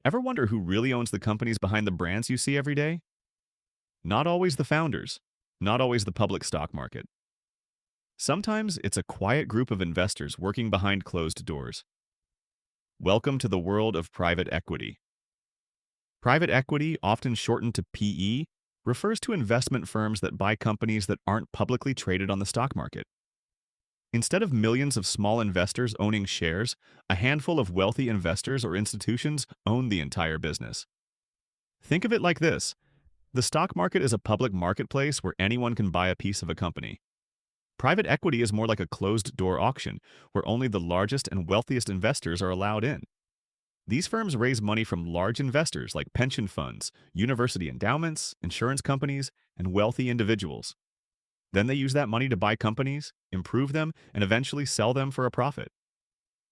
Ever wonder who really owns the companies behind the brands you see every day? Not always the founders, not always the public stock market. Sometimes it's a quiet group of investors working behind closed doors. Welcome to the world of private equity. Private equity, often shortened to PE, refers to investment firms that buy companies that aren't publicly traded on the stock market. Instead of millions of small investors owning shares, a handful of wealthy investors or institutions own the entire business. Think of it like this. The stock market is a public marketplace where anyone can buy a piece of a company. Private equity is more like a closed-door auction, where only the largest and wealthiest investors are allowed in. These firms raise money from large investors like pension funds, university endowments, insurance companies, and wealthy individuals. Then they use that money to buy companies, improve them, and eventually sell them for a profit.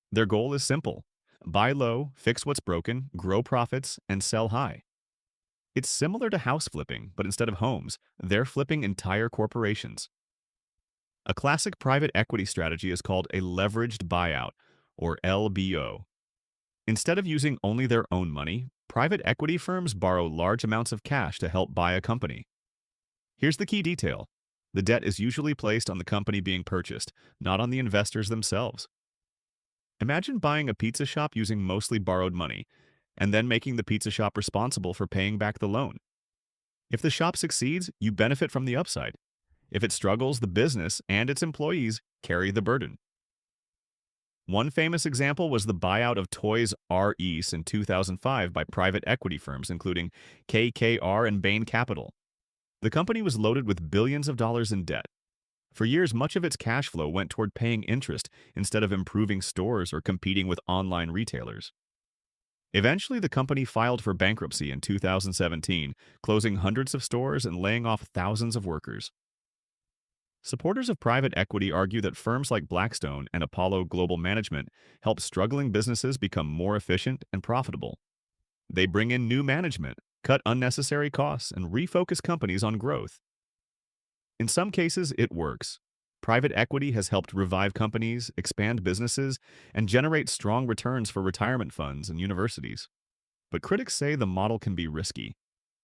Their goal is simple: buy low, fix what's broken, grow profits, and sell high. It's similar to house flipping, but instead of homes, they're flipping entire corporations. A classic private equity strategy is called a leveraged buyout, or LBO. Instead of using only their own money, private equity firms borrow large amounts of cash to help buy a company. Here's the key detail. The debt is usually placed on the company being purchased, not on the investors themselves. Imagine buying a pizza shop using mostly borrowed money, and then making the pizza shop responsible for paying back the loan. If the shop succeeds, you benefit from the upside. If it struggles, the business and its employees carry the burden. One famous example was the buyout of Toys R Us in 2005 by private equity firms including KKR and Bain Capital. The company was loaded with billions of dollars in debt. For years, much of its cash flow went toward paying interest instead of improving stores or competing with online retailers. Eventually, the company filed for bankruptcy in 2017, closing hundreds of stores and laying off thousands of workers. Supporters of private equity argue that firms like Blackstone and Apollo Global Management help struggling businesses become more efficient and profitable. They bring in new management, cut unnecessary costs, and refocus companies on growth. In some cases, it works. Private equity has helped revive companies, expand businesses, and generate strong returns for retirement funds and universities. But critics say the model can be risky.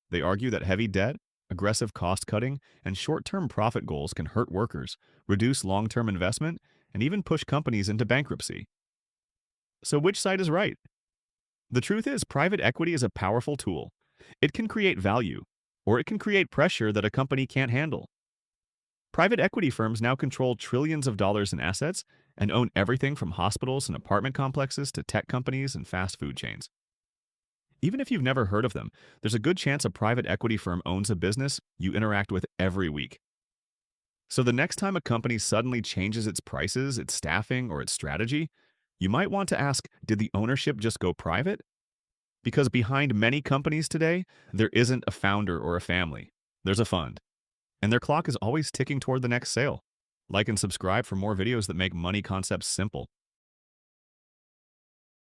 They argue that heavy debt, aggressive cost-cutting, and short-term profit goals can hurt workers, reduce long-term investment, and even push companies into bankruptcy. So which side is right? The truth is, private equity is a powerful tool. It can create value, or it can create pressure that a company can't handle. Private equity firms now control trillions of dollars in assets and own everything from hospitals and apartment complexes to tech companies and fast food chains. Even if you've never heard of them, there's a good chance a private equity firm owns a business you interact with every week. So the next time a company suddenly changes its prices, its staffing, or its strategy, you might want to ask, did the ownership just go private? Because behind many companies today, there isn't a founder or a family. There's a fund. And their clock is always ticking toward the next sale. Like and subscribe for more videos that make money concepts simple.